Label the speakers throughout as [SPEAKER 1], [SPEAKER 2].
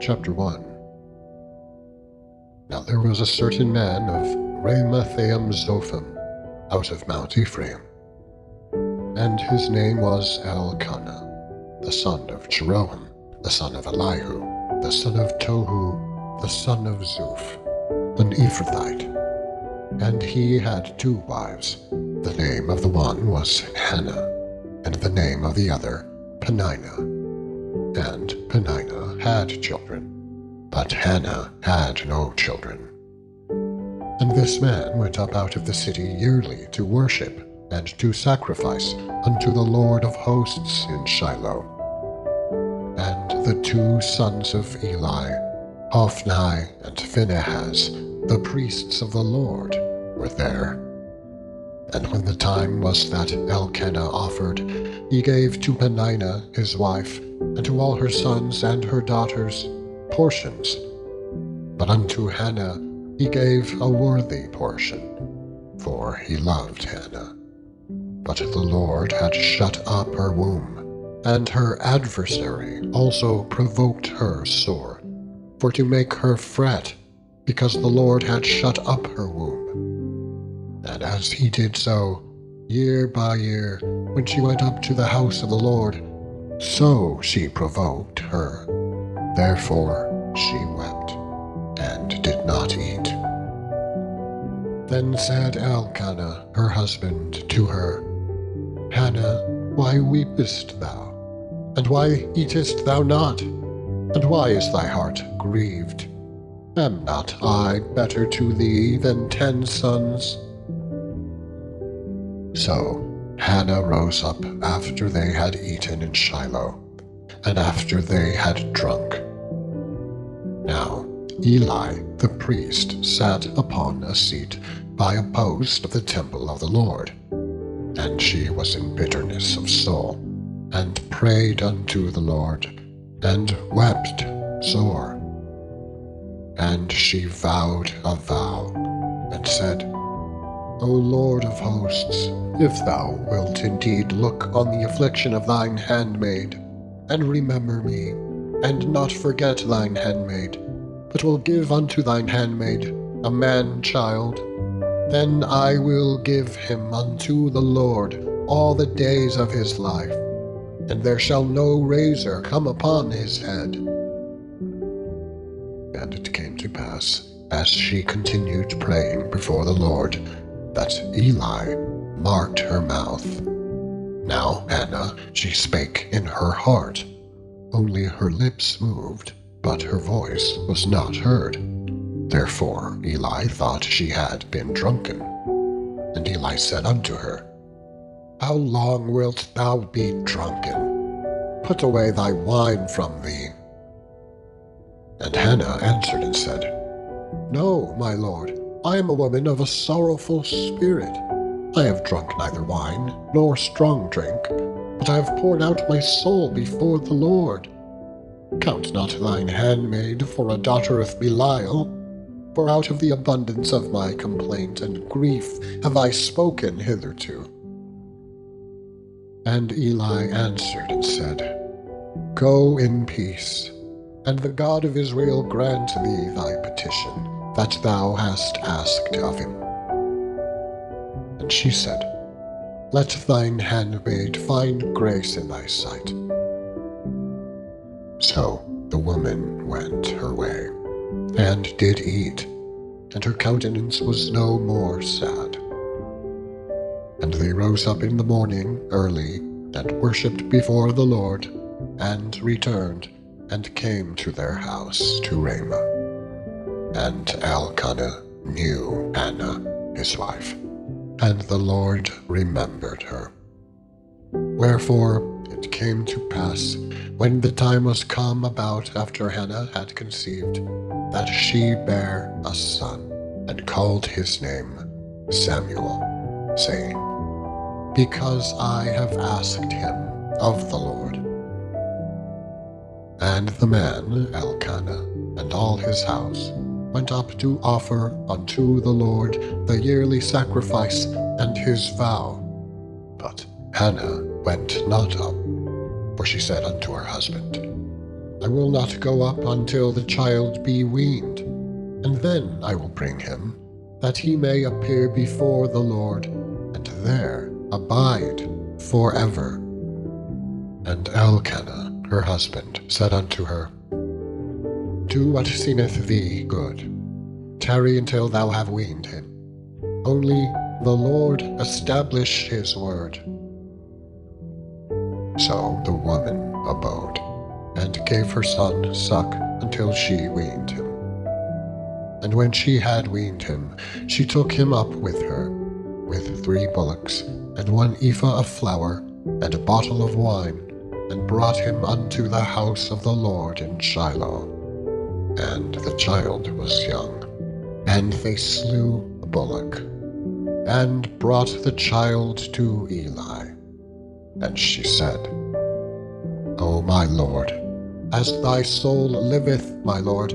[SPEAKER 1] Chapter 1. Now there was a certain man of Ramathaim Zophim, out of Mount Ephraim, and his name was Elkanah, the son of Jeroham, the son of Elihu, the son of Tohu, the son of Zuph, an Ephrathite. And he had 2 wives. The name of the one was Hannah, and the name of the other Peninnah. And Peninnah had children, but Hannah had no children. And this man went up out of the city yearly to worship and to sacrifice unto the Lord of hosts in Shiloh. And the 2 sons of Eli, Hophni and Phinehas, the priests of the Lord, were there. And when the time was that Elkanah offered, he gave to Peninnah his wife, and to all her sons and her daughters, portions. But unto Hannah he gave a worthy portion, for he loved Hannah. But the Lord had shut up her womb, and her adversary also provoked her sore, for to make her fret, because the Lord had shut up her womb. And as he did so, year by year, when she went up to the house of the Lord, so she provoked her. Therefore she wept, and did not eat. Then said Elkanah, her husband, to her, Hannah, why weepest thou? And why eatest thou not? And why is thy heart grieved? Am not I better to thee than 10 sons? So Hannah rose up after they had eaten in Shiloh, and after they had drunk. Now Eli the priest sat upon a seat by a post of the temple of the Lord, and she was in bitterness of soul, and prayed unto the Lord, and wept sore. And she vowed a vow, and said, O Lord of hosts, if thou wilt indeed look on the affliction of thine handmaid, and remember me, and not forget thine handmaid, but will give unto thine handmaid a man-child, then I will give him unto the Lord all the days of his life, and there shall no razor come upon his head. And it came to pass, as she continued praying before the Lord, that Eli marked her mouth. Now Hannah, she spake in her heart, only her lips moved, but her voice was not heard. Therefore Eli thought she had been drunken. And Eli said unto her, How long wilt thou be drunken? Put away thy wine from thee. And Hannah answered and said, No, my lord, I am a woman of a sorrowful spirit. I have drunk neither wine nor strong drink, but I have poured out my soul before the Lord. Count not thine handmaid for a daughter of Belial, for out of the abundance of my complaint and grief have I spoken hitherto. And Eli answered and said, Go in peace, and the God of Israel grant thee thy petition, that thou hast asked of him. And she said, Let thine handmaid find grace in thy sight. So the woman went her way, and did eat, and her countenance was no more sad. And they rose up in the morning early, and worshipped before the Lord, and returned, and came to their house to Ramah. And Elkanah knew Hannah his wife, and the Lord remembered her. Wherefore it came to pass, when the time was come about after Hannah had conceived, that she bare a son, and called his name Samuel, saying, Because I have asked him of the Lord. And the man Elkanah and all his house went up to offer unto the Lord the yearly sacrifice and his vow. But Hannah went not up, for she said unto her husband, I will not go up until the child be weaned, and then I will bring him, that he may appear before the Lord, and there abide forever. And Elkanah, her husband, said unto her, Do what seemeth thee good. Tarry until thou have weaned him. Only the Lord establish his word. So the woman abode, and gave her son suck until she weaned him. And when she had weaned him, she took him up with her, with 3 bullocks, and 1 ephah of flour, and a bottle of wine, and brought him unto the house of the Lord in Shiloh. And the child was young. And they slew the bullock, and brought the child to Eli. And she said, O my Lord, as thy soul liveth, my Lord,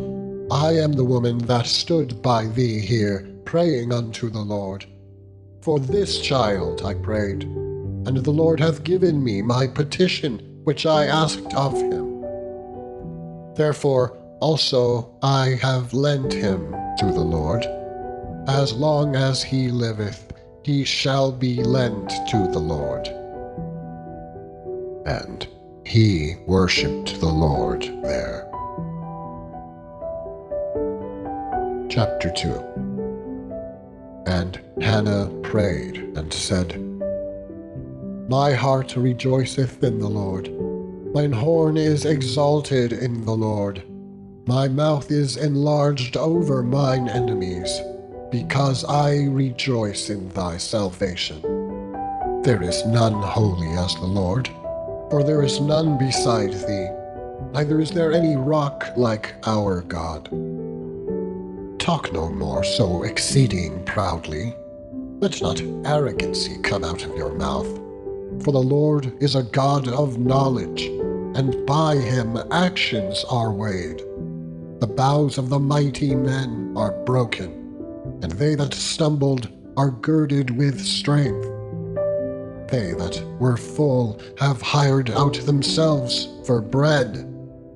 [SPEAKER 1] I am the woman that stood by thee here, praying unto the Lord. For this child I prayed, and the Lord hath given me my petition, which I asked of him. Therefore also I have lent him to the Lord. As long as he liveth, he shall be lent to the Lord. And he worshipped the Lord there. Chapter 2. And Hannah prayed and said, My heart rejoiceth in the Lord. Mine horn is exalted in the Lord. My mouth is enlarged over mine enemies, because I rejoice in thy salvation. There is none holy as the Lord, for there is none beside thee, neither is there any rock like our God. Talk no more so exceeding proudly. Let not arrogancy come out of your mouth. For the Lord is a God of knowledge, and by him actions are weighed. The bows of the mighty men are broken, and they that stumbled are girded with strength. They that were full have hired out themselves for bread,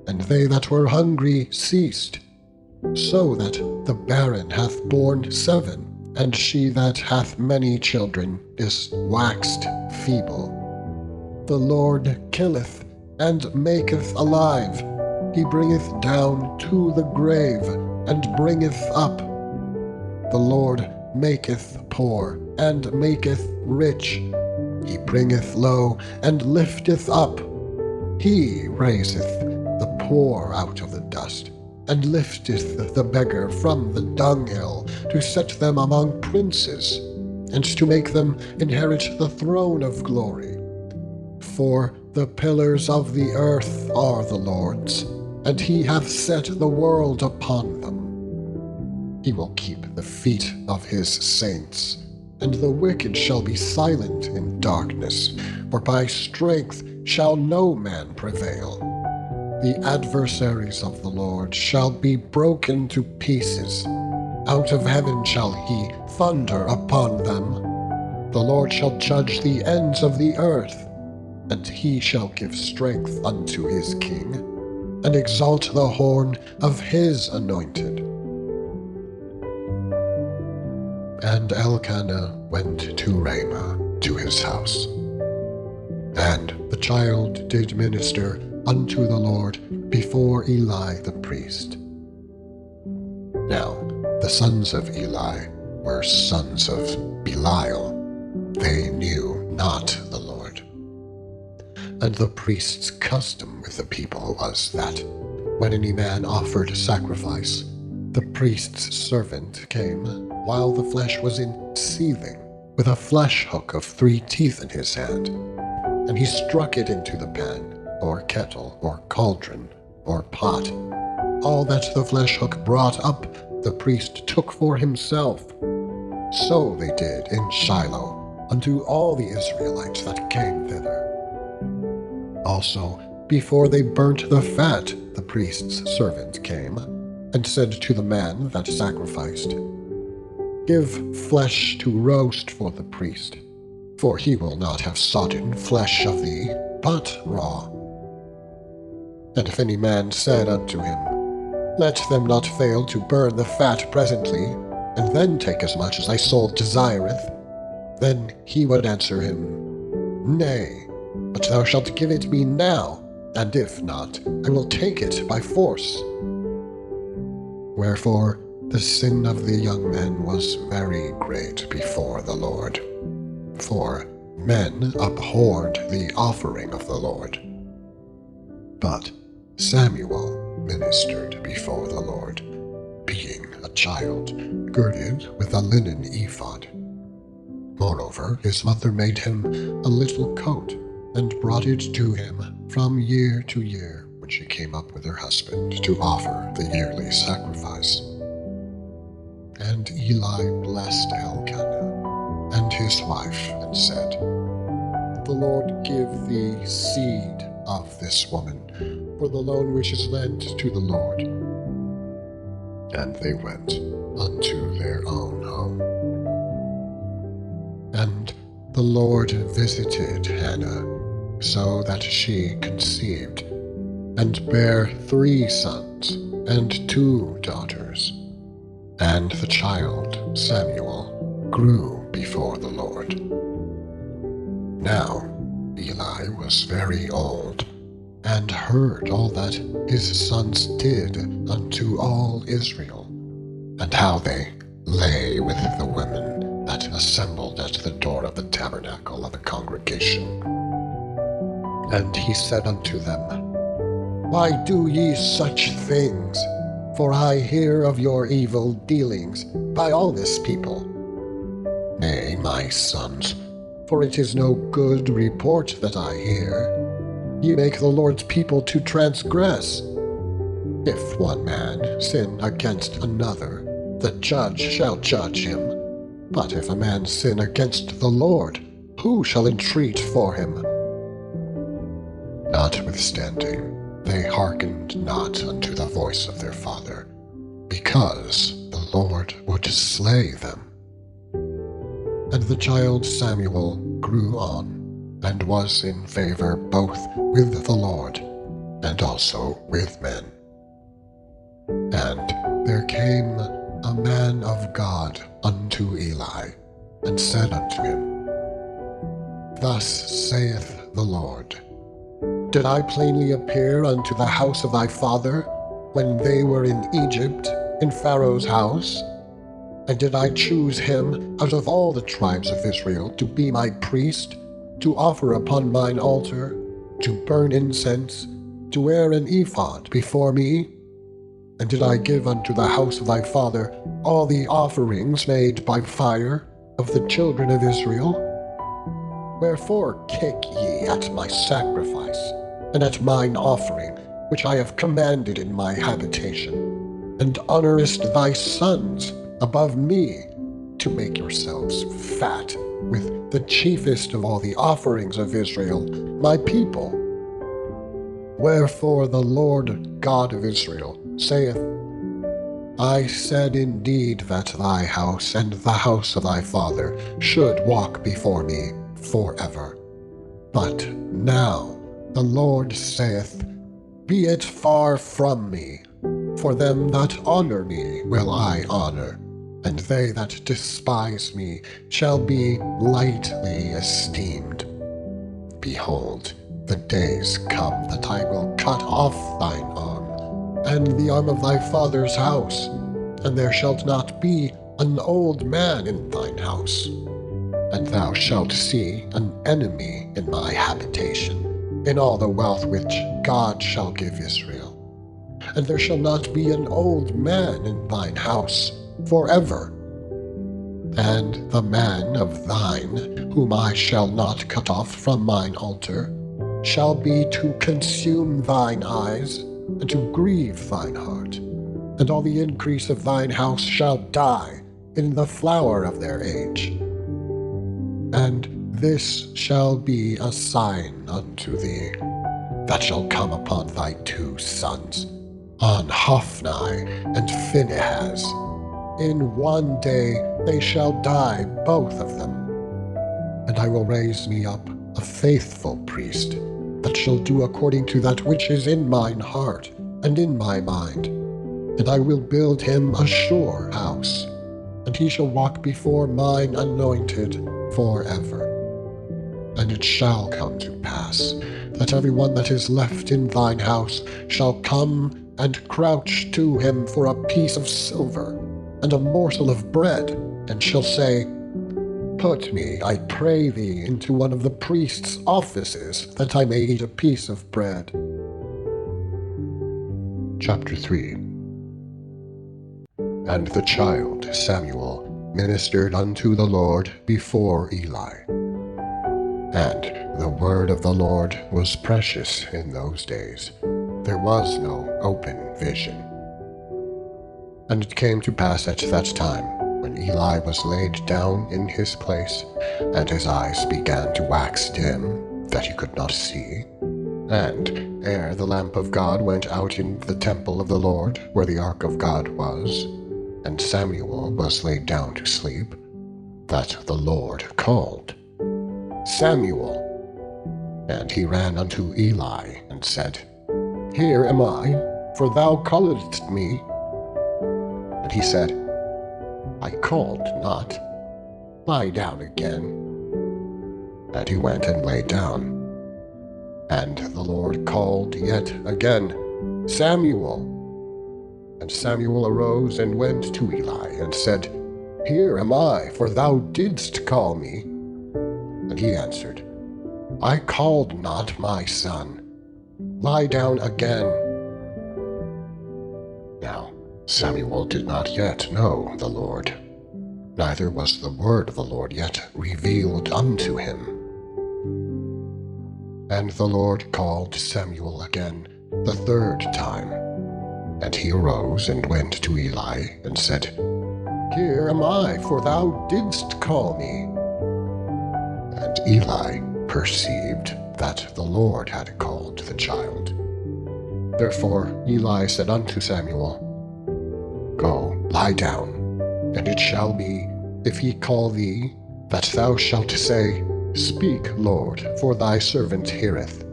[SPEAKER 1] and they that were hungry ceased. So that the barren hath borne 7, and she that hath many children is waxed feeble. The Lord killeth and maketh alive. He bringeth down to the grave, and bringeth up. The Lord maketh poor, and maketh rich. He bringeth low, and lifteth up. He raiseth the poor out of the dust, and lifteth the beggar from the dunghill, to set them among princes, and to make them inherit the throne of glory. For the pillars of the earth are the Lord's, and he hath set the world upon them. He will keep the feet of his saints, and the wicked shall be silent in darkness, for by strength shall no man prevail. The adversaries of the Lord shall be broken to pieces. Out of heaven shall he thunder upon them. The Lord shall judge the ends of the earth, and he shall give strength unto his king, and exalt the horn of his anointed. And Elkanah went to Ramah to his house. And the child did minister unto the Lord before Eli the priest. Now the sons of Eli were sons of Belial. They knew not the Lord. And the priest's custom with the people was that, when any man offered sacrifice, the priest's servant came while the flesh was in seething, with a flesh hook of 3 teeth in his hand, and he struck it into the pan, or kettle, or cauldron, or pot. All that the flesh hook brought up, the priest took for himself. So they did in Shiloh unto all the Israelites that came thither. Also, before they burnt the fat, the priest's servant came, and said to the man that sacrificed, Give flesh to roast for the priest, for he will not have sodden flesh of thee, but raw. And if any man said unto him, Let them not fail to burn the fat presently, and then take as much as thy soul desireth, then he would answer him, Nay, but thou shalt give it me now, and if not, I will take it by force. Wherefore the sin of the young men was very great before the Lord. For men abhorred the offering of the Lord. But Samuel ministered before the Lord, being a child, girded with a linen ephod. Moreover, his mother made him a little coat, and brought it to him from year to year when she came up with her husband to offer the yearly sacrifice. And Eli blessed Elkanah and his wife, and said, The Lord give thee seed of this woman, for the loan which is lent to the Lord. And they went unto their own home. And the Lord visited Hannah, so that she conceived, and bare 3 sons and 2 daughters. And the child Samuel grew before the Lord. Now Eli was very old, and heard all that his sons did unto all Israel, and how they lay with the women that assembled at the door of the tabernacle of the congregation. And he said unto them, Why do ye such things? For I hear of your evil dealings by all this people. Nay, my sons, for it is no good report that I hear. Ye make the Lord's people to transgress. If one man sin against another, the judge shall judge him. But if a man sin against the Lord, who shall entreat for him? Notwithstanding, they hearkened not unto the voice of their father, because the Lord would slay them. And the child Samuel grew on, and was in favor both with the Lord, and also with men. And there came a man of God unto Eli, and said unto him, Thus saith the Lord, Did I plainly appear unto the house of thy father, when they were in Egypt, in Pharaoh's house? And did I choose him out of all the tribes of Israel to be my priest, to offer upon mine altar, to burn incense, to wear an ephod before me? And did I give unto the house of thy father all the offerings made by fire of the children of Israel? Wherefore kick ye at my sacrifice, and at mine offering, which I have commanded in my habitation, and honorest thy sons above me, to make yourselves fat with the chiefest of all the offerings of Israel, my people? Wherefore the Lord God of Israel saith, I said indeed that thy house and the house of thy father should walk before me forever. But now the Lord saith, Be it far from me, for them that honor me will I honor, and they that despise me shall be lightly esteemed. Behold, the days come that I will cut off thine arm, and the arm of thy father's house, and there shalt not be an old man in thine house. And thou shalt see an enemy in my habitation, in all the wealth which God shall give Israel. And there shall not be an old man in thine house forever. And the man of thine, whom I shall not cut off from mine altar, shall be to consume thine eyes, and to grieve thine heart. And all the increase of thine house shall die in the flower of their age. And this shall be a sign unto thee, that shall come upon thy 2 sons, on Hophni and Phinehas. In one day they shall die, both of them. And I will raise me up a faithful priest, that shall do according to that which is in mine heart and in my mind. And I will build him a sure house, and he shall walk before mine anointed forever. And it shall come to pass, that every one that is left in thine house shall come and crouch to him for a piece of silver and a morsel of bread, and shall say, Put me, I pray thee, into one of the priest's offices, that I may eat a piece of bread. Chapter 3. And the child Samuel ministered unto the Lord before Eli. And the word of the Lord was precious in those days. There was no open vision. And it came to pass at that time, when Eli was laid down in his place, and his eyes began to wax dim, that he could not see, and ere the lamp of God went out in the temple of the Lord, where the ark of God was, and Samuel was laid down to sleep, that the Lord called, Samuel. And he ran unto Eli, and said, Here am I, for thou calledst me. And he said, I called not. Lie down again. And he went and lay down. And the Lord called yet again, Samuel. And Samuel arose and went to Eli, and said, Here am I, for thou didst call me. And he answered, I called not, my son. Lie down again. Now Samuel did not yet know the Lord, neither was the word of the Lord yet revealed unto him. And the Lord called Samuel again the third time. And he arose and went to Eli, and said, Here am I, for thou didst call me. And Eli perceived that the Lord had called the child. Therefore Eli said unto Samuel, Go, lie down, and it shall be, if he call thee, that thou shalt say, Speak, Lord, for thy servant heareth.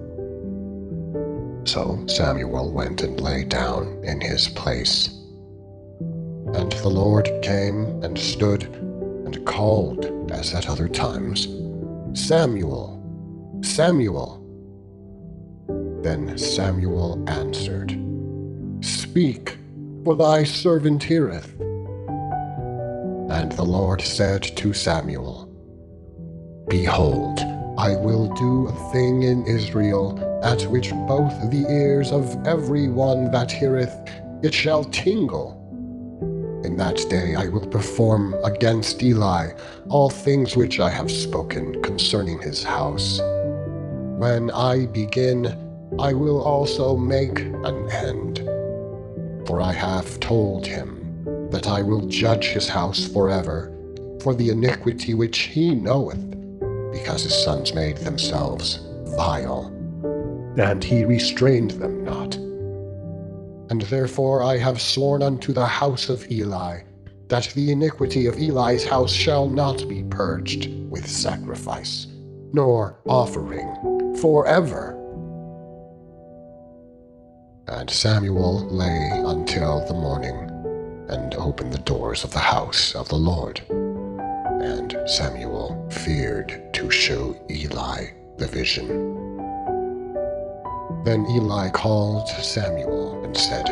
[SPEAKER 1] So Samuel went and lay down in his place. And the Lord came and stood and called, as at other times, Samuel, Samuel. Then Samuel answered, Speak, for thy servant heareth. And the Lord said to Samuel, Behold, I will do a thing in Israel, at which both the ears of every one that heareth it shall tingle. In that day I will perform against Eli all things which I have spoken concerning his house. When I begin, I will also make an end. For I have told him that I will judge his house forever, for the iniquity which he knoweth, because his sons made themselves vile, and he restrained them not. And therefore I have sworn unto the house of Eli, that the iniquity of Eli's house shall not be purged with sacrifice, nor offering forever. And Samuel lay until the morning, and opened the doors of the house of the Lord. And Samuel feared to show Eli the vision. Then Eli called Samuel and said,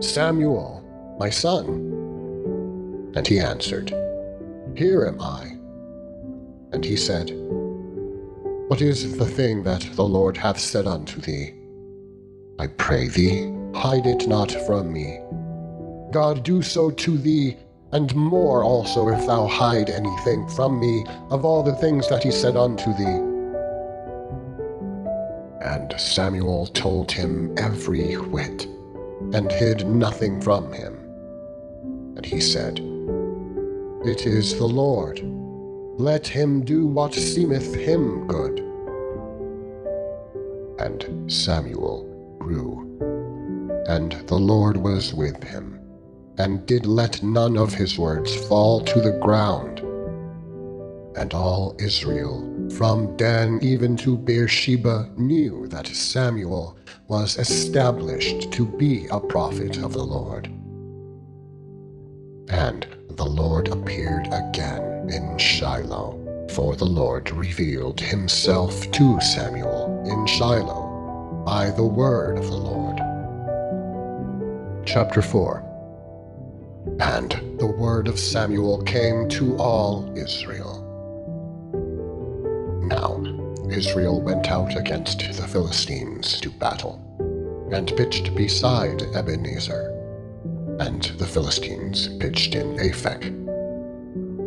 [SPEAKER 1] Samuel, my son. And he answered, Here am I. And he said, What is the thing that the Lord hath said unto thee? I pray thee, hide it not from me. God do so to thee, and more also, if thou hide anything from me of all the things that he said unto thee. And Samuel told him every whit, and hid nothing from him. And he said, It is the Lord. Let him do what seemeth him good. And Samuel grew, and the Lord was with him, and did let none of his words fall to the ground. And all Israel from Dan even to Beersheba, knew that Samuel was established to be a prophet of the Lord. And the Lord appeared again in Shiloh, for the Lord revealed himself to Samuel in Shiloh by the word of the Lord. Chapter 4. And the word of Samuel came to all Israel. Now Israel went out against the Philistines to battle, and pitched beside Ebenezer, and the Philistines pitched in Aphek.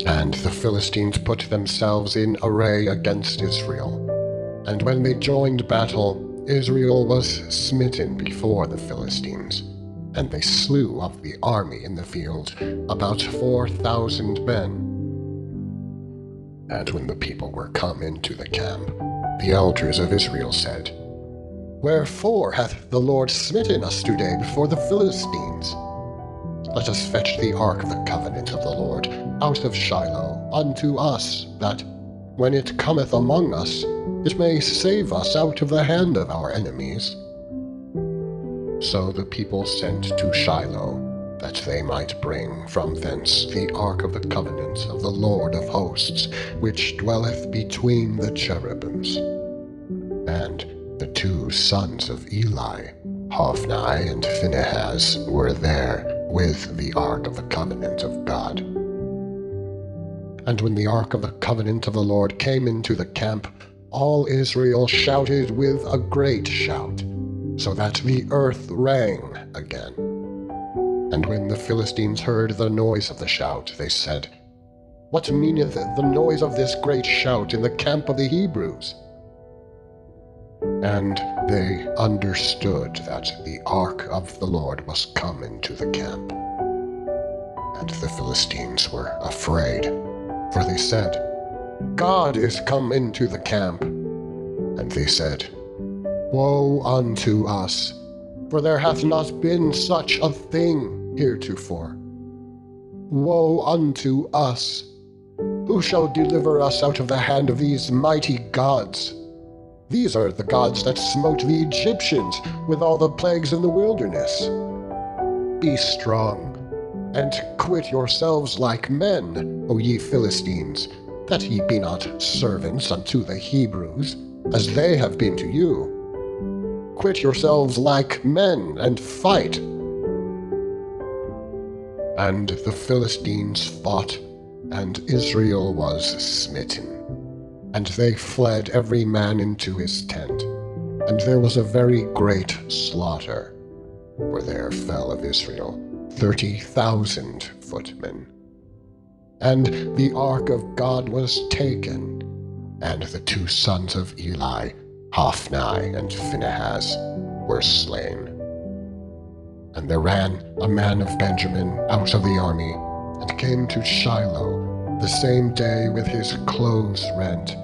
[SPEAKER 1] And the Philistines put themselves in array against Israel, and when they joined battle, Israel was smitten before the Philistines, and they slew of the army in the field about 4,000 men. And when the people were come into the camp, the elders of Israel said, Wherefore hath the Lord smitten us today before the Philistines? Let us fetch the ark of the covenant of the Lord out of Shiloh unto us, that, when it cometh among us, it may save us out of the hand of our enemies. So the people sent to Shiloh, that they might bring from thence the ark of the covenant of the Lord of hosts, which dwelleth between the cherubims. And the two sons of Eli, Hophni and Phinehas, were there with the ark of the covenant of God. And when the ark of the covenant of the Lord came into the camp, all Israel shouted with a great shout, so that the earth rang again. And when the Philistines heard the noise of the shout, they said, What meaneth the noise of this great shout in the camp of the Hebrews? And they understood that the ark of the Lord was come into the camp. And the Philistines were afraid, for they said, God is come into the camp. And they said, Woe unto us, for there hath not been such a thing heretofore. Woe unto us! Who shall deliver us out of the hand of these mighty gods? These are the gods that smote the Egyptians with all the plagues in the wilderness. Be strong, and quit yourselves like men, O ye Philistines, that ye be not servants unto the Hebrews, as they have been to you. Quit yourselves like men, and fight. And the Philistines fought, and Israel was smitten. And they fled every man into his tent, and there was a very great slaughter, for there fell of Israel 30,000 footmen. And the ark of God was taken, and the two sons of Eli, Hophni and Phinehas, were slain. And there ran a man of Benjamin out of the army, and came to Shiloh the same day with his clothes rent,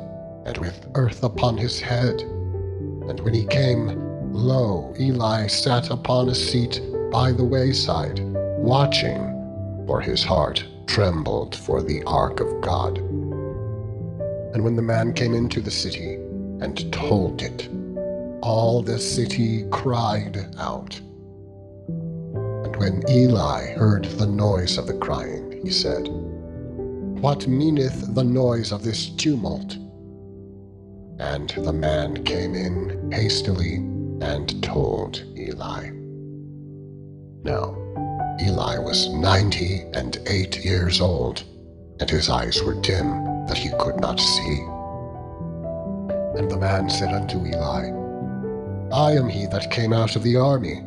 [SPEAKER 1] and with earth upon his head. And when he came, lo, Eli sat upon a seat by the wayside, watching, for his heart trembled for the ark of God. And when the man came into the city, and told it, all the city cried out. And when Eli heard the noise of the crying, he said, What meaneth the noise of this tumult? And the man came in hastily and told Eli. Now Eli was 98 years old, and his eyes were dim, that he could not see. And the man said unto Eli, I am he that came out of the army,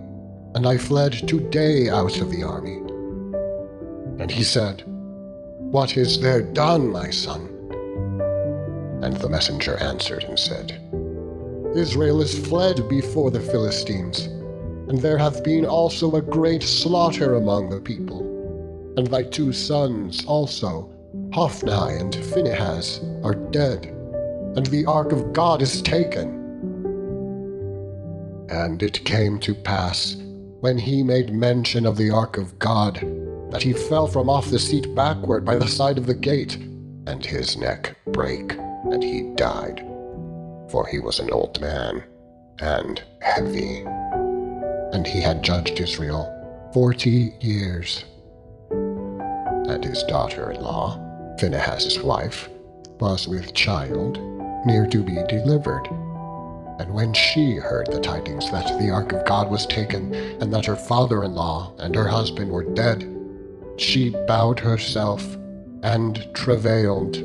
[SPEAKER 1] and I fled today out of the army. And he said, What is there done, my son? And the messenger answered and said, Israel is fled before the Philistines, and there hath been also a great slaughter among the people. And thy two sons also, Hophni and Phinehas, are dead, and the ark of God is taken. And it came to pass, when he made mention of the ark of God, that he fell from off the seat backward by the side of the gate, and his neck brake, and he died, for he was an old man and heavy. And he had judged Israel 40 years. And his daughter-in-law, Phinehas' wife, was with child, near to be delivered. And when she heard the tidings that the ark of God was taken, and that her father-in-law and her husband were dead, she bowed herself and travailed,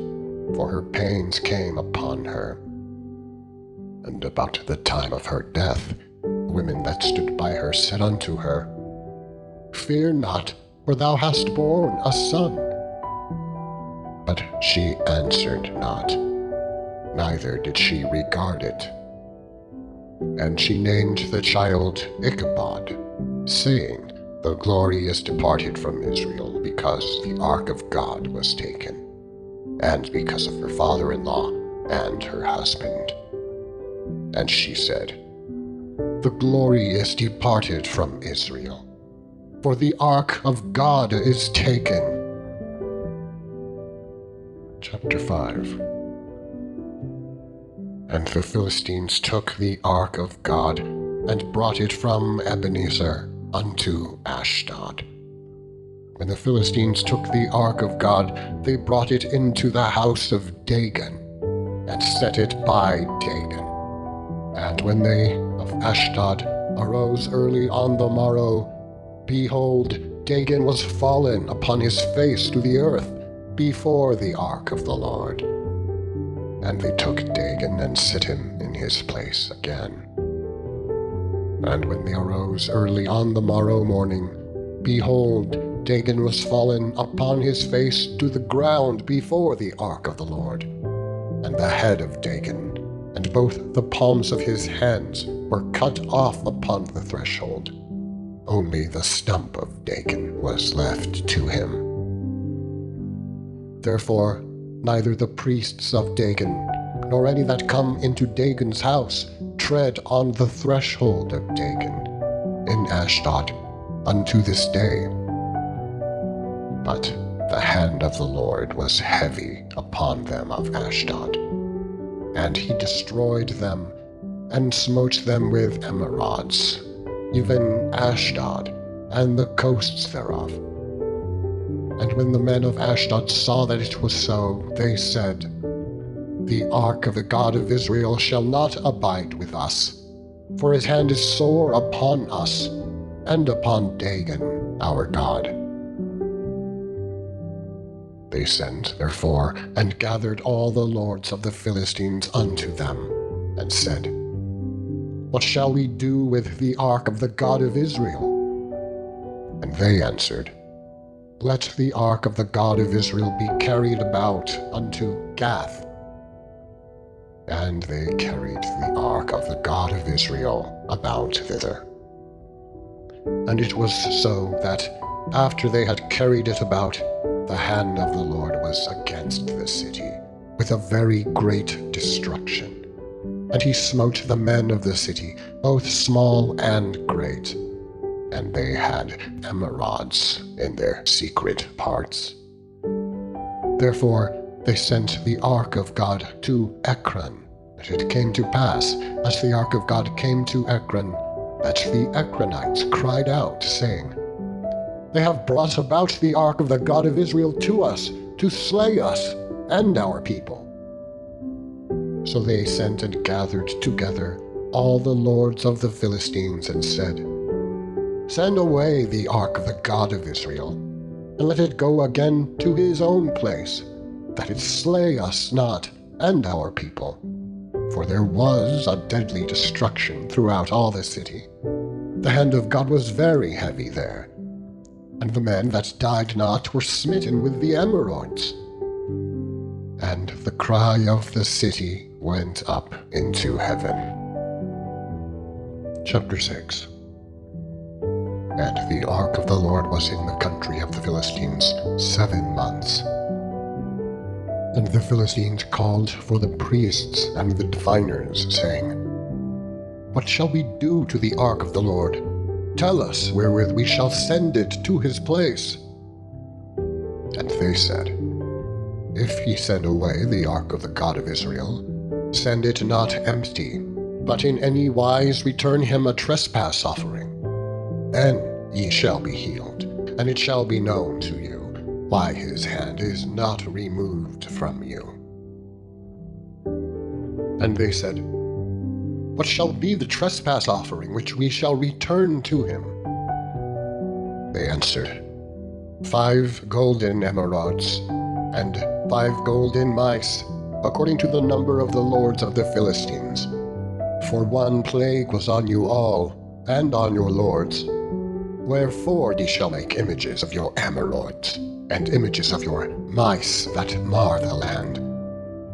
[SPEAKER 1] for her pains came upon her. And about the time of her death, the women that stood by her said unto her, Fear not, for thou hast borne a son. But she answered not, neither did she regard it. And she named the child Ichabod, saying, The glory is departed from Israel, because the ark of God was taken, and because of her father-in-law and her husband. And she said, The glory is departed from Israel, for the ark of God is taken. Chapter 5. And the Philistines took the ark of God, and brought it from Ebenezer unto Ashdod. When the Philistines took the ark of God, they brought it into the house of Dagon, and set it by Dagon. And when they of Ashdod arose early on the morrow, behold, Dagon was fallen upon his face to the earth before the ark of the Lord. And they took Dagon and set him in his place again. And when they arose early on the morrow morning, behold, Dagon was fallen upon his face to the ground before the ark of the Lord. And the head of Dagon, and both the palms of his hands, were cut off upon the threshold. Only the stump of Dagon was left to him. Therefore, neither the priests of Dagon, nor any that come into Dagon's house, tread on the threshold of Dagon in Ashdod unto this day. But the hand of the Lord was heavy upon them of Ashdod, and he destroyed them, and smote them with emerods, even Ashdod, and the coasts thereof. And when the men of Ashdod saw that it was so, they said, The ark of the God of Israel shall not abide with us, for his hand is sore upon us, and upon Dagon our God. They sent, therefore, and gathered all the lords of the Philistines unto them, and said, What shall we do with the ark of the God of Israel? And they answered, Let the ark of the God of Israel be carried about unto Gath. And they carried the ark of the God of Israel about thither. And it was so that, after they had carried it about, the hand of the Lord was against the city, with a very great destruction. And he smote the men of the city, both small and great. And they had emerods in their secret parts. Therefore they sent the ark of God to Ekron. And it came to pass, as the ark of God came to Ekron, that the Ekronites cried out, saying, They have brought about the ark of the God of Israel to us, to slay us and our people. So they sent and gathered together all the lords of the Philistines, and said, Send away the ark of the God of Israel, and let it go again to his own place, that it slay us not and our people. For there was a deadly destruction throughout all the city. The hand of God was very heavy there, and the men that died not were smitten with the emerods. And the cry of the city went up into heaven. Chapter 6. And the ark of the Lord was in the country of the Philistines 7 months. And the Philistines called for the priests and the diviners, saying, What shall we do to the ark of the Lord? Tell us wherewith we shall send it to his place. And they said, If ye send away the ark of the God of Israel, send it not empty, but in any wise return him a trespass offering. Then ye shall be healed, and it shall be known to you why his hand is not removed from you. And they said, What shall be the trespass offering which we shall return to him? They answered, 5 golden emerods, and 5 golden mice, according to the number of the lords of the Philistines. For one plague was on you all, and on your lords. Wherefore ye shall make images of your emerods, and images of your mice that mar the land.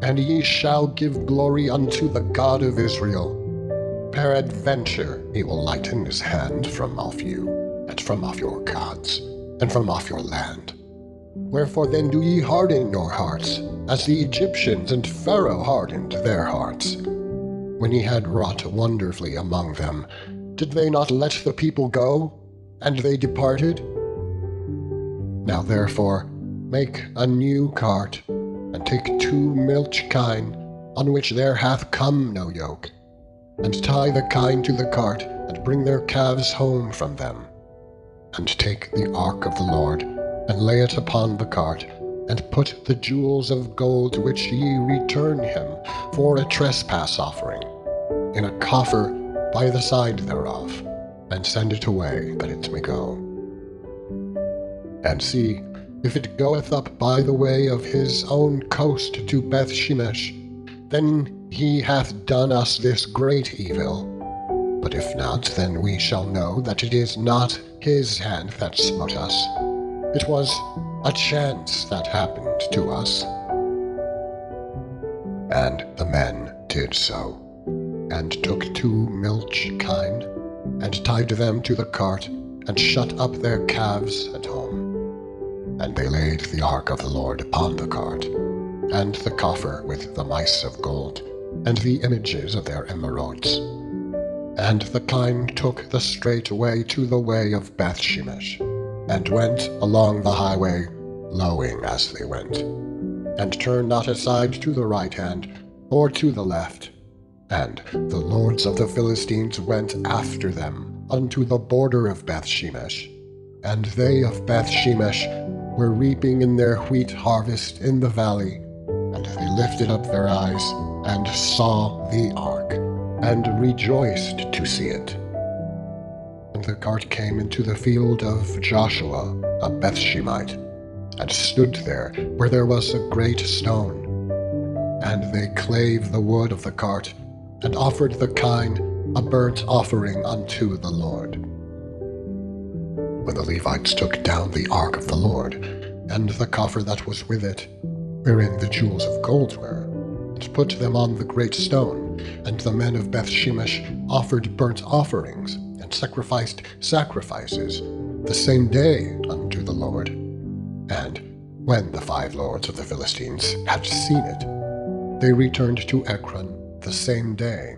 [SPEAKER 1] And ye shall give glory unto the God of Israel. Peradventure he will lighten his hand from off you, and from off your gods, and from off your land. Wherefore then do ye harden your hearts, as the Egyptians and Pharaoh hardened their hearts? When he had wrought wonderfully among them, did they not let the people go? And they departed? Now therefore make a new cart, and take 2 milch kine, on which there hath come no yoke, and tie the kine to the cart, and bring their calves home from them. And take the ark of the Lord, and lay it upon the cart, and put the jewels of gold which ye return him for a trespass offering, in a coffer by the side thereof, and send it away that it may go. And see, if it goeth up by the way of his own coast to Bethshemesh, then he hath done us this great evil. But if not, then we shall know that it is not his hand that smote us. It was a chance that happened to us. And the men did so, and took 2 milch kine, and tied them to the cart, and shut up their calves at home. And they laid the ark of the Lord upon the cart, and the coffer with the mice of gold, and the images of their emerods. And the kine took the straight way to the way of Bethshemesh, and went along the highway, lowing as they went, and turned not aside to the right hand, or to the left. And the lords of the Philistines went after them unto the border of Bethshemesh. And they of Bethshemesh were reaping in their wheat harvest in the valley. And they lifted up their eyes, and saw the ark, and rejoiced to see it. And the cart came into the field of Joshua, a Bethshemite, and stood there where there was a great stone. And they clave the wood of the cart, and offered the kine a burnt offering unto the Lord. When the Levites took down the ark of the Lord, and the coffer that was with it, wherein the jewels of gold were, and put them on the great stone, and the men of Bethshemesh offered burnt offerings, and sacrificed sacrifices the same day unto the Lord. And when the 5 lords of the Philistines had seen it, they returned to Ekron the same day.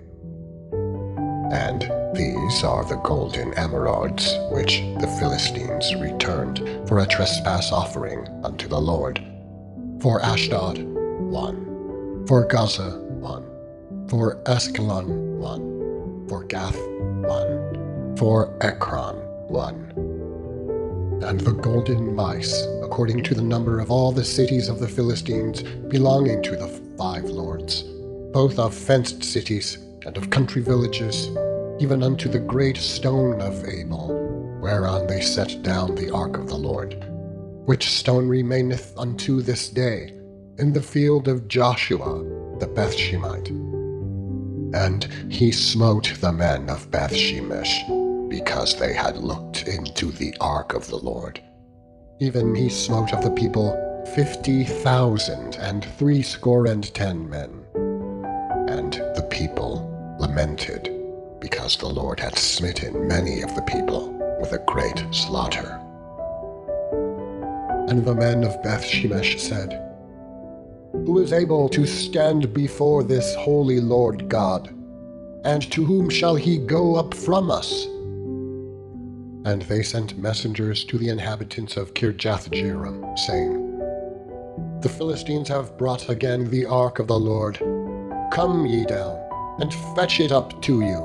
[SPEAKER 1] And these are the golden emerods which the Philistines returned for a trespass offering unto the Lord. For Ashdod, 1. For Gaza, 1. For Askelon, 1. For Gath, 1. For Ekron, 1. And the golden mice, according to the number of all the cities of the Philistines belonging to the 5 lords, both of fenced cities and of country villages, even unto the great stone of Abel, whereon they set down the ark of the Lord, which stone remaineth unto this day in the field of Joshua the Bethshemite. And he smote the men of Bethshemesh, because they had looked into the ark of the Lord. Even he smote of the people 50,000 and 70 men. And the people lamented, because the Lord had smitten many of the people with a great slaughter. And the men of Bethshemesh said, Who is able to stand before this holy Lord God? And to whom shall he go up from us? And they sent messengers to the inhabitants of Kirjath-jearim, saying, The Philistines have brought again the ark of the Lord. Come ye down, and fetch it up to you.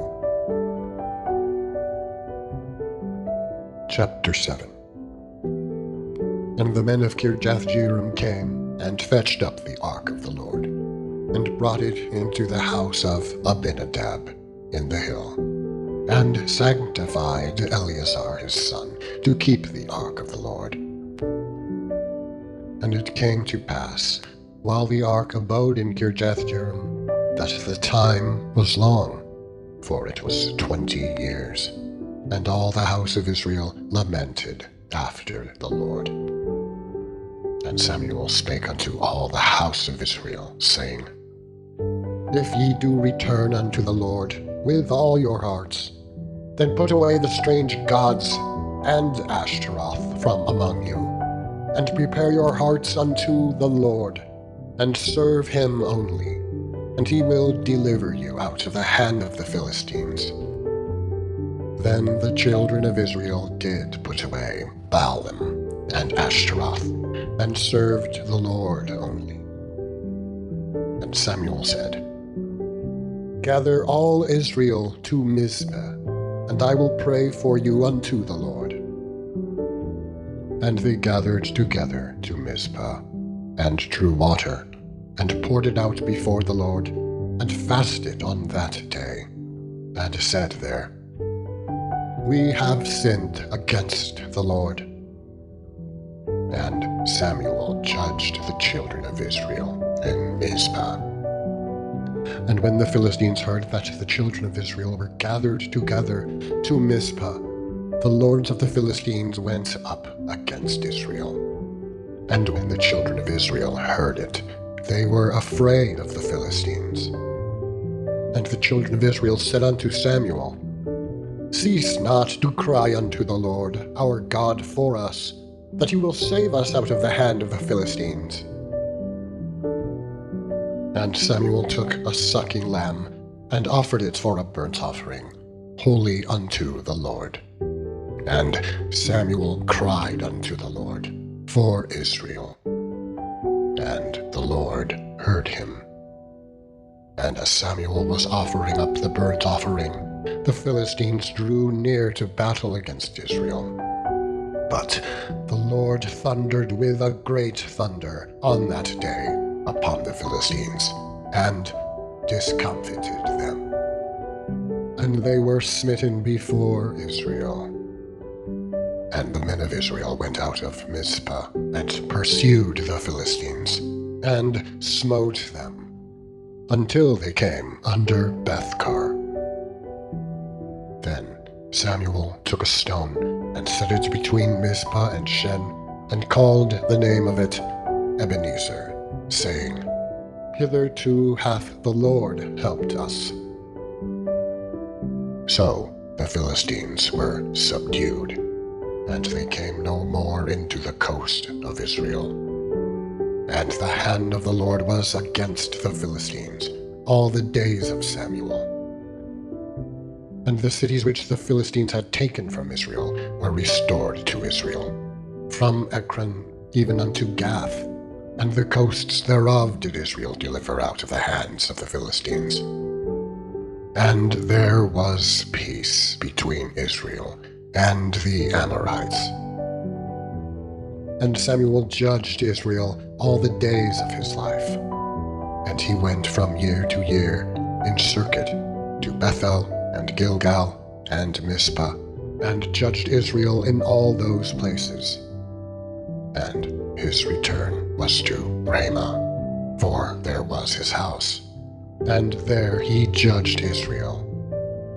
[SPEAKER 1] Chapter 7. And the men of Kirjath-jearim came, and fetched up the ark of the Lord, and brought it into the house of Abinadab in the hill, and sanctified Eleazar his son to keep the ark of the Lord. And it came to pass, while the ark abode in Kirjath-jearim, that the time was long, for it was 20 years, and all the house of Israel lamented after the Lord. And Samuel spake unto all the house of Israel, saying, If ye do return unto the Lord with all your hearts, then put away the strange gods and Ashtaroth from among you, and prepare your hearts unto the Lord, and serve him only, and he will deliver you out of the hand of the Philistines. Then the children of Israel did put away Baalim and Ashtaroth, and served the Lord only. And Samuel said, Gather all Israel to Mizpeh, and I will pray for you unto the Lord. And they gathered together to Mizpeh, and drew water, and poured it out before the Lord, and fasted on that day, and said there, We have sinned against the Lord. And Samuel judged the children of Israel in Mizpah. And when the Philistines heard that the children of Israel were gathered together to Mizpah, the lords of the Philistines went up against Israel. And when the children of Israel heard it, they were afraid of the Philistines. And the children of Israel said unto Samuel, Cease not to cry unto the Lord our God for us, that he will save us out of the hand of the Philistines. And Samuel took a sucking lamb, and offered it for a burnt offering, holy unto the Lord. And Samuel cried unto the Lord for Israel. And the Lord heard him. And as Samuel was offering up the burnt offering, the Philistines drew near to battle against Israel. But the Lord thundered with a great thunder on that day upon the Philistines, and discomfited them. And they were smitten before Israel. And the men of Israel went out of Mizpah, and pursued the Philistines, and smote them, until they came under Bethkar. Then Samuel took a stone, and set it between Mizpah and Shen, and called the name of it Ebenezer, saying, Hitherto hath the Lord helped us. So the Philistines were subdued, and they came no more into the coast of Israel. And the hand of the Lord was against the Philistines all the days of Samuel. And the cities which the Philistines had taken from Israel were restored to Israel, from Ekron even unto Gath, and the coasts thereof did Israel deliver out of the hands of the Philistines. And there was peace between Israel and the Amorites. And Samuel judged Israel all the days of his life. And he went from year to year in circuit to Bethel, and Gilgal, and Mizpah, and judged Israel in all those places. And his return was to Ramah, for there was his house. And there he judged Israel,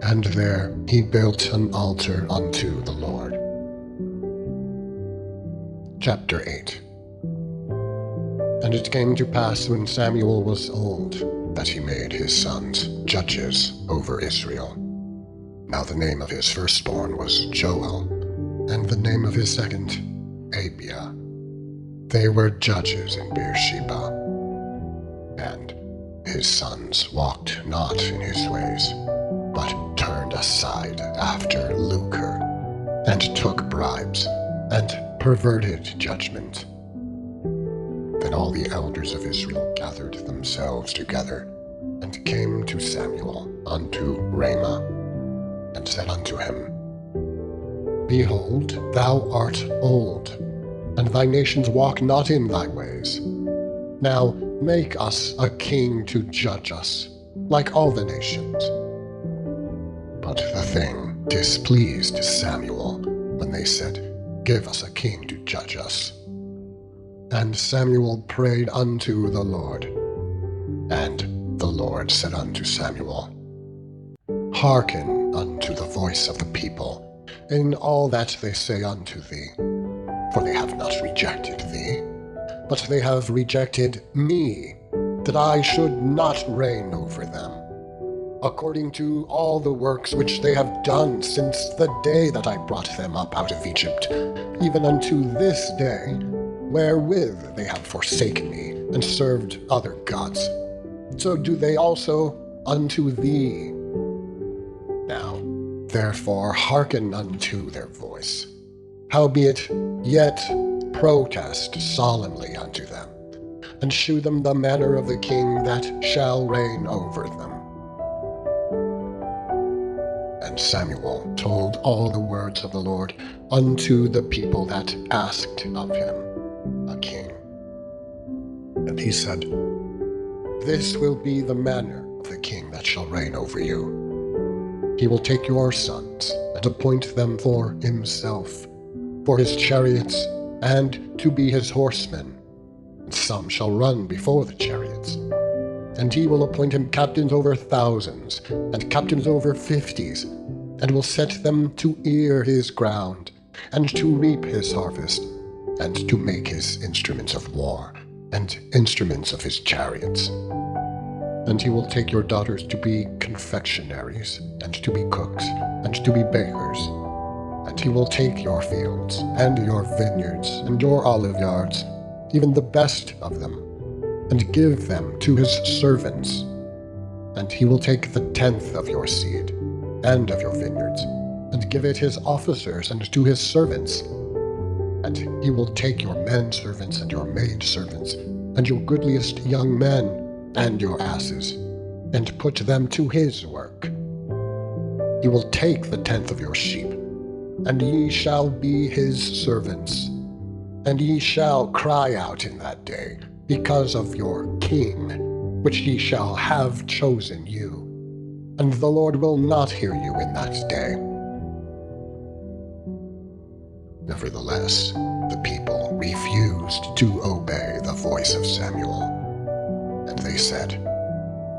[SPEAKER 1] and there he built an altar unto the Lord. Chapter 8. And it came to pass when Samuel was old, that he made his sons judges over Israel. Now the name of his firstborn was Joel, and the name of his second, Abiah. They were judges in Beersheba. And his sons walked not in his ways, but turned aside after lucre, and took bribes, and perverted judgment. Then all the elders of Israel gathered themselves together, and came to Samuel unto Ramah, and said unto him, Behold, thou art old, and thy nations walk not in thy ways. Now make us a king to judge us, like all the nations. But the thing displeased Samuel, when they said, Give us a king to judge us. And Samuel prayed unto the Lord. And the Lord said unto Samuel, Hearken unto the voice of the people, in all that they say unto thee. For they have not rejected thee, but they have rejected me, that I should not reign over them, according to all the works which they have done since the day that I brought them up out of Egypt, even unto this day, wherewith they have forsaken me, and served other gods. So do they also unto thee. Now, therefore, hearken unto their voice. Howbeit, yet protest solemnly unto them, and shew them the manner of the king that shall reign over them. And Samuel told all the words of the Lord unto the people that asked of him a king. And he said, This will be the manner of the king that shall reign over you. He will take your sons, and appoint them for himself, for his chariots, and to be his horsemen. And some shall run before the chariots. And he will appoint him captains over thousands, and captains over 50s, and will set them to ear his ground, and to reap his harvest, and to make his instruments of war, and instruments of his chariots. And he will take your daughters to be confectionaries, and to be cooks, and to be bakers. And he will take your fields, and your vineyards, and your olive yards, even the best of them, and give them to his servants. And he will take the 10th of your seed, and of your vineyards, and give it his officers and to his servants. And he will take your men servants and your maid servants, and your goodliest young men, and your asses, and put them to his work. He will take the 10th of your sheep, and ye shall be his servants. And ye shall cry out in that day, because of your king, which ye shall have chosen you. And the Lord will not hear you in that day. Nevertheless, the people refused to obey the voice of Samuel. And they said,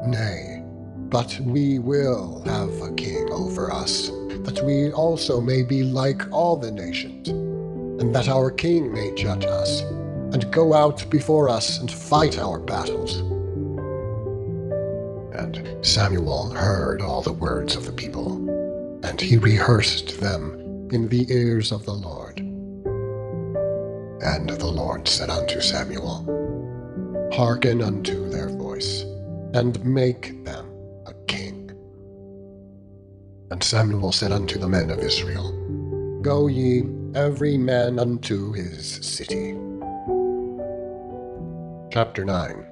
[SPEAKER 1] Nay, but we will have a king over us, that we also may be like all the nations, and that our king may judge us, and go out before us and fight our battles. And Samuel heard all the words of the people, and he rehearsed them in the ears of the Lord. And the Lord said unto Samuel, Hearken unto their voice, and make them a king. And Samuel said unto the men of Israel, Go ye, every man unto his city. Chapter 9.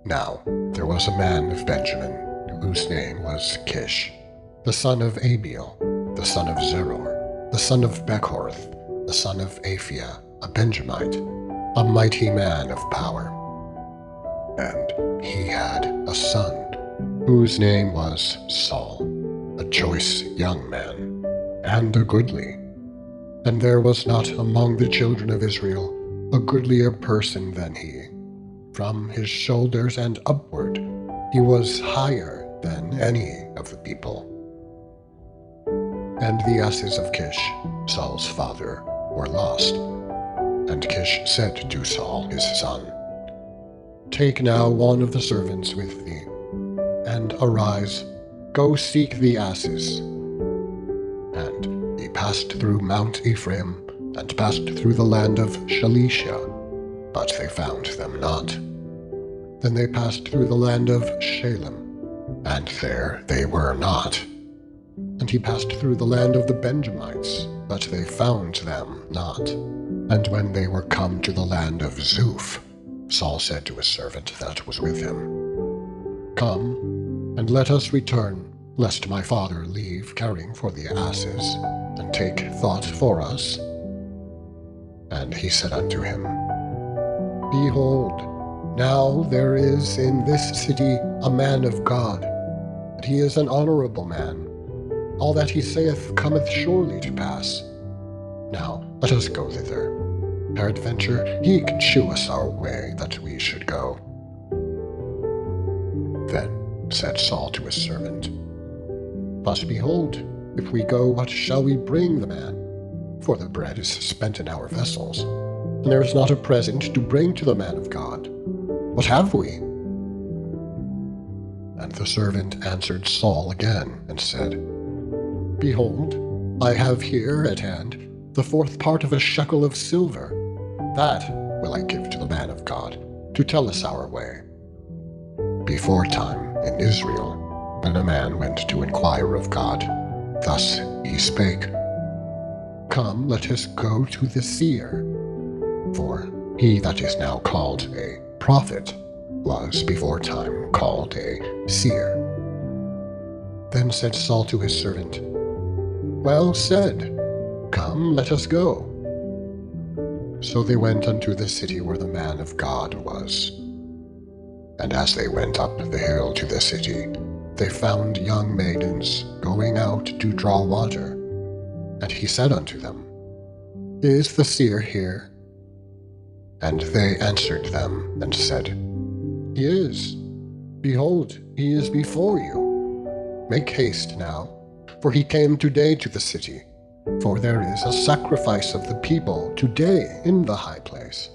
[SPEAKER 1] Now there was a man of Benjamin, whose name was Kish, the son of Abiel, the son of Zeror, the son of Bechorth, the son of Aphiah, a Benjamite, a mighty man of power. And he had a son, whose name was Saul, a choice young man, and a goodly. And there was not among the children of Israel a goodlier person than he. From his shoulders and upward, he was higher than any of the people. And the asses of Kish, Saul's father, were lost. And Kish said to Saul his son, Take now one of the servants with thee, and arise, go seek the asses. And he passed through Mount Ephraim, and passed through the land of Shalisha, but they found them not. Then they passed through the land of Shalem, and there they were not. And he passed through the land of the Benjamites, but they found them not. And when they were come to the land of Zuph, Saul said to his servant that was with him, Come, and let us return, lest my father leave caring for the asses, and take thought for us. And he said unto him, Behold, now there is in this city a man of God, and he is an honorable man. All that he saith cometh surely to pass. Now let us go thither. Peradventure he can shew us our way that we should go. Then said Saul to his servant, But behold, if we go, what shall we bring the man? For the bread is spent in our vessels, and there is not a present to bring to the man of God. What have we? And the servant answered Saul again, and said, Behold, I have here at hand the 4th part of a shekel of silver. That will I give to the man of God, to tell us our way. Before time in Israel, when a man went to inquire of God, thus he spake, Come, let us go to the seer. For he that is now called a prophet was before time called a seer. Then said Saul to his servant, Well said, come, let us go. So they went unto the city where the man of God was. And as they went up the hill to the city, they found young maidens going out to draw water. And he said unto them, Is the seer here? And they answered them and said, He is. Behold, he is before you. Make haste now, for he came today to the city. For there is a sacrifice of the people today in the high place.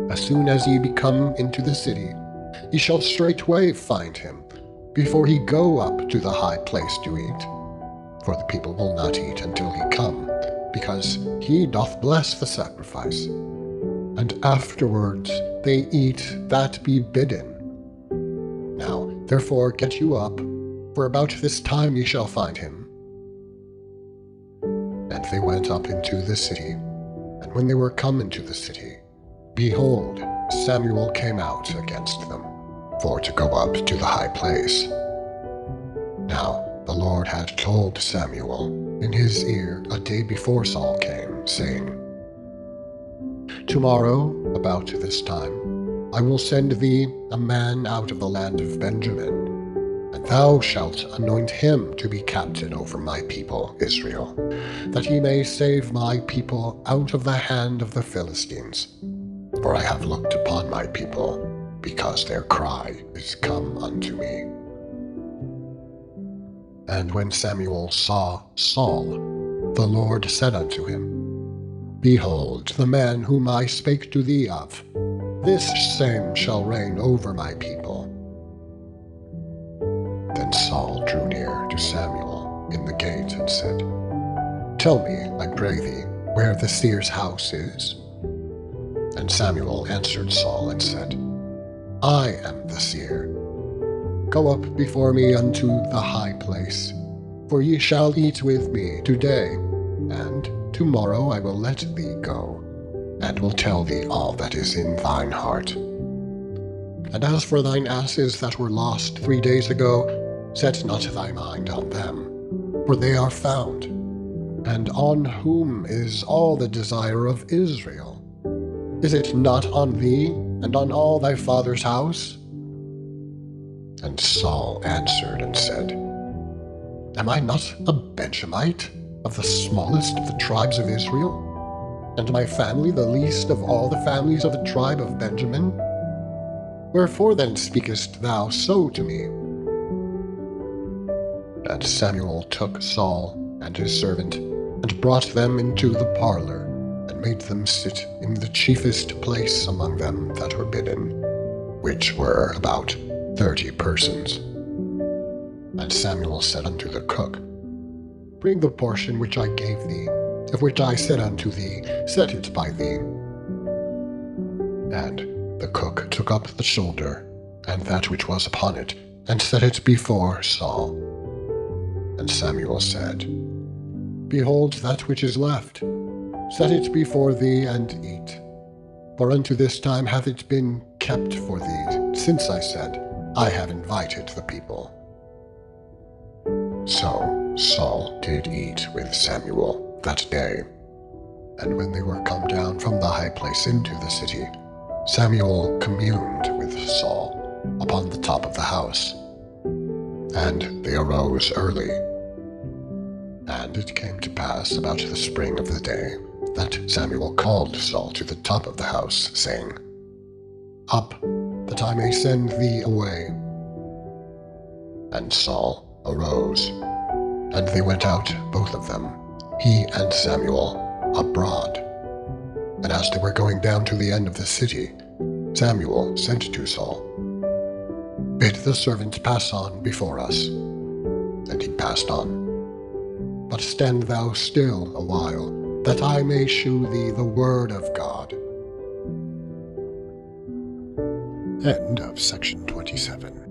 [SPEAKER 1] As soon as ye be come into the city, ye shall straightway find him, before he go up to the high place to eat. For the people will not eat until he come, because he doth bless the sacrifice. And afterwards they eat that be bidden. Now therefore get you up, for about this time ye shall find him. And they went up into the city, and when they were come into the city, behold, Samuel came out against them, for to go up to the high place. Now the Lord had told Samuel in his ear a day before Saul came, saying, Tomorrow, about this time, I will send thee a man out of the land of Benjamin, and thou shalt anoint him to be captain over my people Israel, that he may save my people out of the hand of the Philistines. For I have looked upon my people, because their cry is come unto me. And when Samuel saw Saul, the Lord said unto him, Behold, the man whom I spake to thee of, this same shall reign over my people. Then Saul drew near to Samuel in the gate and said, Tell me, I pray thee, where the seer's house is. And Samuel answered Saul and said, I am the seer. Go up before me unto the high place, for ye shall eat with me today, and tomorrow I will let thee go, and will tell thee all that is in thine heart. And as for thine asses that were lost 3 days ago, set not thy mind on them, for they are found. And on whom is all the desire of Israel? Is it not on thee, and on all thy father's house? And Saul answered and said, Am I not a Benjamite, of the smallest of the tribes of Israel? And my family the least of all the families of the tribe of Benjamin? Wherefore then speakest thou so to me? And Samuel took Saul and his servant, and brought them into the parlor, and made them sit in the chiefest place among them that were bidden, which were about 30 persons. And Samuel said unto the cook, Bring the portion which I gave thee, of which I said unto thee, Set it by thee. And the cook took up the shoulder, and that which was upon it, and set it before Saul. And Samuel said, Behold that which is left. Set it before thee, and eat. For unto this time hath it been kept for thee, since I said, I have invited the people. So Saul did eat with Samuel that day. And when they were come down from the high place into the city, Samuel communed with Saul upon the top of the house. And they arose early. And it came to pass about the spring of the day, that Samuel called Saul to the top of the house, saying, Up, that I may send thee away. And Saul arose, and they went out, both of them, he and Samuel, abroad. And as they were going down to the end of the city, Samuel said to Saul, Bid the servant pass on before us. And he passed on. But stand thou still a while, that I may shew thee the word of God. End of section 27.